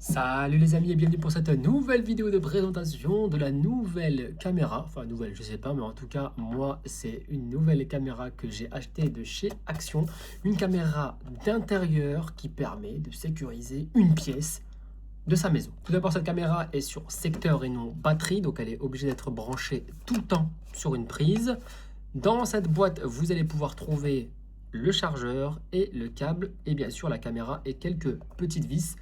Salut les amis et bienvenue pour cette nouvelle vidéo de présentation de la nouvelle caméra. Enfin nouvelle, je sais pas, mais en tout cas moi c'est une nouvelle caméra que j'ai achetée de chez Action. Une caméra d'intérieur qui permet de sécuriser une pièce de sa maison. Tout d'abord, cette caméra est sur secteur et non batterie, donc elle est obligée d'être branchée tout le temps sur une prise. Dans cette boîte, vous allez pouvoir trouver le chargeur et le câble et bien sûr la caméra et quelques petites vis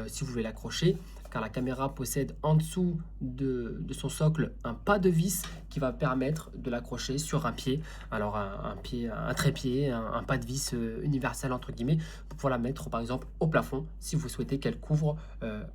si vous voulez l'accrocher, car la caméra possède en dessous de son socle un pas de vis qui va permettre de l'accrocher sur un pied. Alors un pied, un trépied, un pas de vis universel entre guillemets, pour pouvoir la mettre par exemple au plafond si vous souhaitez qu'elle couvre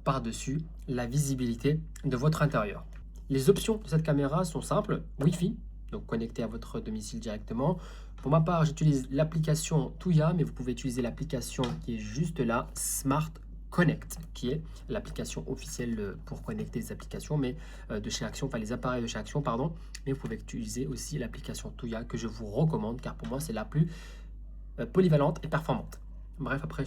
par-dessus la visibilité de votre intérieur. Les options de cette caméra sont simples: Wi-Fi, donc connecté à votre domicile directement. Pour ma part, j'utilise l'application Tuya, mais vous pouvez utiliser l'application qui est juste là, Smart Connect, qui est l'application officielle pour connecter les applications, mais de chez Action, enfin les appareils de chez Action, pardon. Mais vous pouvez utiliser aussi l'application Tuya que je vous recommande, car pour moi c'est la plus polyvalente et performante. Bref, après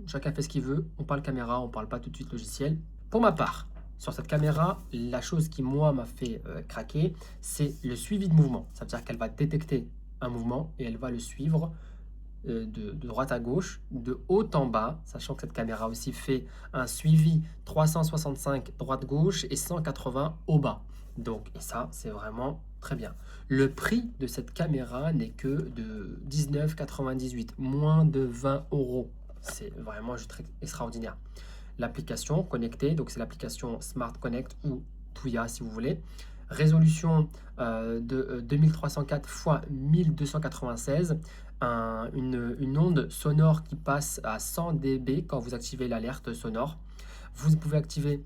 chacun fait ce qu'il veut. On parle caméra, on parle pas tout de suite logiciel. Pour ma part, sur cette caméra, la chose qui moi m'a fait craquer, c'est le suivi de mouvement. Ça veut dire qu'elle va détecter un mouvement et elle va le suivre de droite à gauche, de haut en bas, sachant que cette caméra aussi fait un suivi 365 droite-gauche et 180 au bas. Donc, et ça, c'est vraiment très bien. Le prix de cette caméra n'est que de 19,98, moins de 20 euros. C'est vraiment juste extraordinaire. L'application connectée, donc c'est l'application Smart Connect ou Tuya si vous voulez. Résolution de 2304 x 1296, une onde sonore qui passe à 100 dB quand vous activez l'alerte sonore. Vous pouvez activer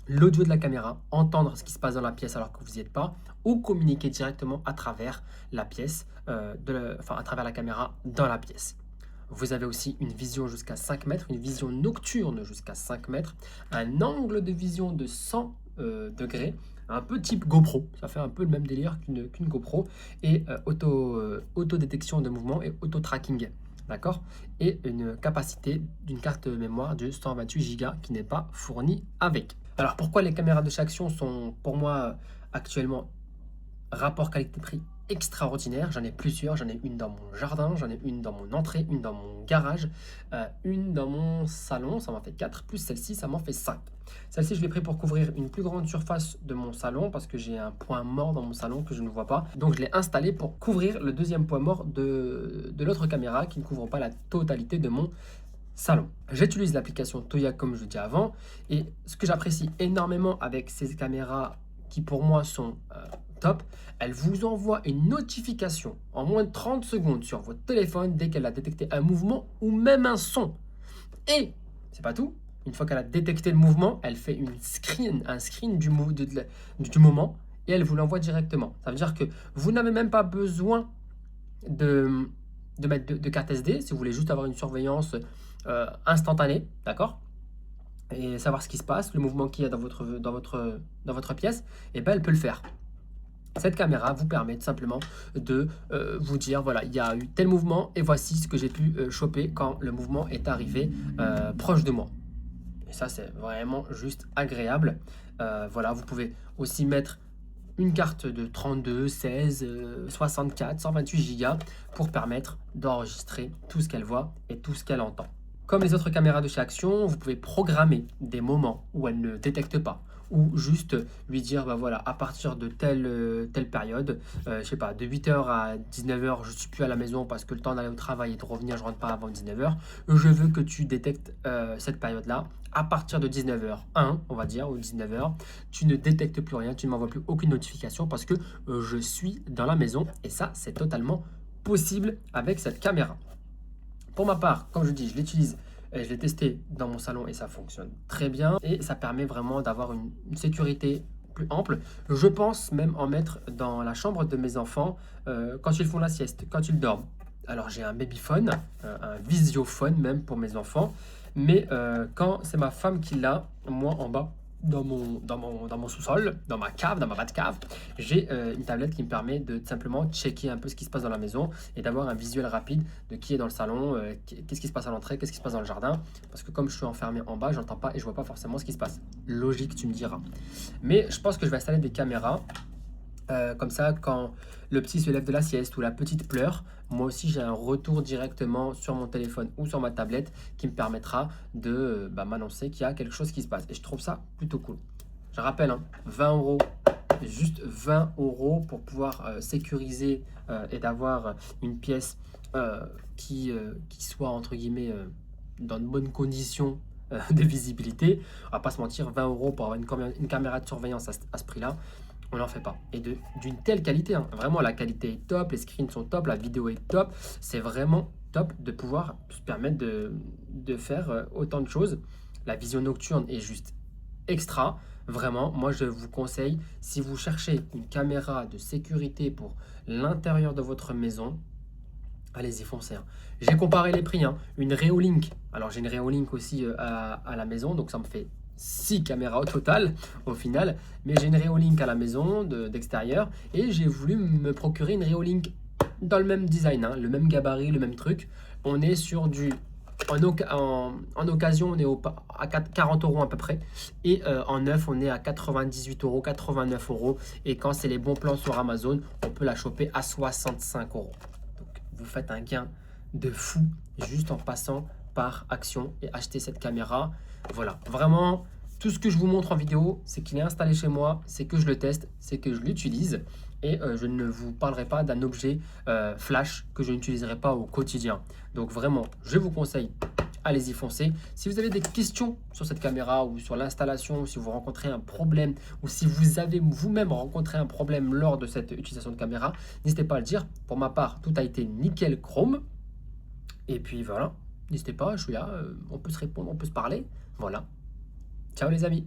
l'audio de la caméra, entendre ce qui se passe dans la pièce alors que vous n'y êtes pas, ou communiquer directement à travers la pièce, à travers la caméra dans la pièce. Vous avez aussi une vision jusqu'à 5 mètres, une vision nocturne jusqu'à 5 mètres, un angle de vision de 100 degrés, un peu type GoPro, ça fait un peu le même délire qu'une GoPro, et auto-détection de mouvement et auto-tracking, d'accord? Et une capacité d'une carte mémoire de 128 Go qui n'est pas fournie avec. Alors pourquoi les caméras de chez Action sont pour moi actuellement rapport qualité-prix extraordinaire? J'en ai plusieurs, j'en ai une dans mon jardin, j'en ai une dans mon entrée, une dans mon garage, une dans mon salon, ça m'en fait 4, plus celle-ci, ça m'en fait 5. Celle-ci, je l'ai pris pour couvrir une plus grande surface de mon salon parce que j'ai un point mort dans mon salon que je ne vois pas. Donc je l'ai installé pour couvrir le deuxième point mort de l'autre caméra qui ne couvre pas la totalité de mon salon. J'utilise l'application Tuya comme je l'ai dit avant, et ce que j'apprécie énormément avec ces caméras qui pour moi sont top, elle vous envoie une notification en moins de 30 secondes sur votre téléphone dès qu'elle a détecté un mouvement ou même un son. Et c'est pas tout, une fois qu'elle a détecté le mouvement, elle fait un screen du moment et elle vous l'envoie directement. Ça veut dire que vous n'avez même pas besoin de mettre de carte SD si vous voulez juste avoir une surveillance instantanée, d'accord? Et savoir ce qui se passe, le mouvement qu'il y a dans votre pièce, et ben elle peut le faire. Cette caméra vous permet tout simplement de vous dire, voilà, il y a eu tel mouvement et voici ce que j'ai pu choper quand le mouvement est arrivé proche de moi. Et ça, c'est vraiment juste agréable. Voilà, vous pouvez aussi mettre une carte de 32, 16, 64, 128 Go pour permettre d'enregistrer tout ce qu'elle voit et tout ce qu'elle entend. Comme les autres caméras de chez Action, vous pouvez programmer des moments où elle ne détecte pas, ou juste lui dire, bah voilà, à partir de telle période, je sais pas, de 8h à 19h, je suis plus à la maison parce que le temps d'aller au travail et de revenir, je rentre pas avant 19h. Je veux que tu détectes cette période-là. À partir de 19h1, on va dire, ou 19h, tu ne détectes plus rien, tu ne m'envoies plus aucune notification parce que je suis dans la maison. Et ça, c'est totalement possible avec cette caméra. Pour ma part, comme je dis, je l'utilise, je l'ai testé dans mon salon et ça fonctionne très bien. Et ça permet vraiment d'avoir une sécurité plus ample. Je pense même en mettre dans la chambre de mes enfants quand ils font la sieste, quand ils dorment. Alors j'ai un babyphone, un visiophone même pour mes enfants. Mais quand c'est ma femme qui l'a, moi en bas, dans mon sous-sol, dans ma cave, dans ma Batcave, j'ai une tablette qui me permet de simplement checker un peu ce qui se passe dans la maison et d'avoir un visuel rapide de qui est dans le salon, qu'est-ce qui se passe à l'entrée, qu'est-ce qui se passe dans le jardin. Parce que comme je suis enfermé en bas, j'entends pas et je vois pas forcément ce qui se passe. Logique, tu me diras. Mais je pense que je vais installer des caméras. Comme ça, quand le petit se lève de la sieste ou la petite pleure, moi aussi j'ai un retour directement sur mon téléphone ou sur ma tablette qui me permettra de m'annoncer qu'il y a quelque chose qui se passe. Et je trouve ça plutôt cool. Je rappelle, hein, 20 euros, juste 20 euros pour pouvoir sécuriser et d'avoir une pièce qui soit entre guillemets dans de bonnes conditions de visibilité. On va pas se mentir, 20 euros pour avoir une caméra de surveillance à ce prix-là, on n'en fait pas. Et d'une telle qualité, hein. Vraiment la qualité est top, les screens sont top, la vidéo est top. C'est vraiment top de pouvoir se permettre de faire autant de choses. La vision nocturne est juste extra. Vraiment, moi je vous conseille, si vous cherchez une caméra de sécurité pour l'intérieur de votre maison, allez-y, foncez, hein. J'ai comparé les prix, hein. Une Reolink, alors j'ai une Reolink aussi à la maison, donc ça me fait 6 caméras au total au final, mais j'ai une Reolink à la maison d'extérieur et j'ai voulu me procurer une Reolink dans le même design, hein, le même gabarit, le même truc. On est sur du en occasion, on est à 40 euros à peu près. Et en neuf, on est à 98 euros, 89 euros. Et quand c'est les bons plans sur Amazon, on peut la choper à 65 euros. Donc, vous faites un gain de fou juste en passant par Action et acheter cette caméra. Voilà, vraiment, tout ce que je vous montre en vidéo, c'est qu'il est installé chez moi, c'est que je le teste, c'est que je l'utilise. Et je ne vous parlerai pas d'un objet flash que je n'utiliserai pas au quotidien. Donc vraiment, je vous conseille, allez-y foncez. Si vous avez des questions sur cette caméra ou sur l'installation, si vous rencontrez un problème ou si vous avez vous-même rencontré un problème lors de cette utilisation de caméra, n'hésitez pas à le dire. Pour ma part, tout a été nickel chrome. Et puis voilà, n'hésitez pas, je suis là, on peut se répondre, on peut se parler. Voilà. Ciao les amis.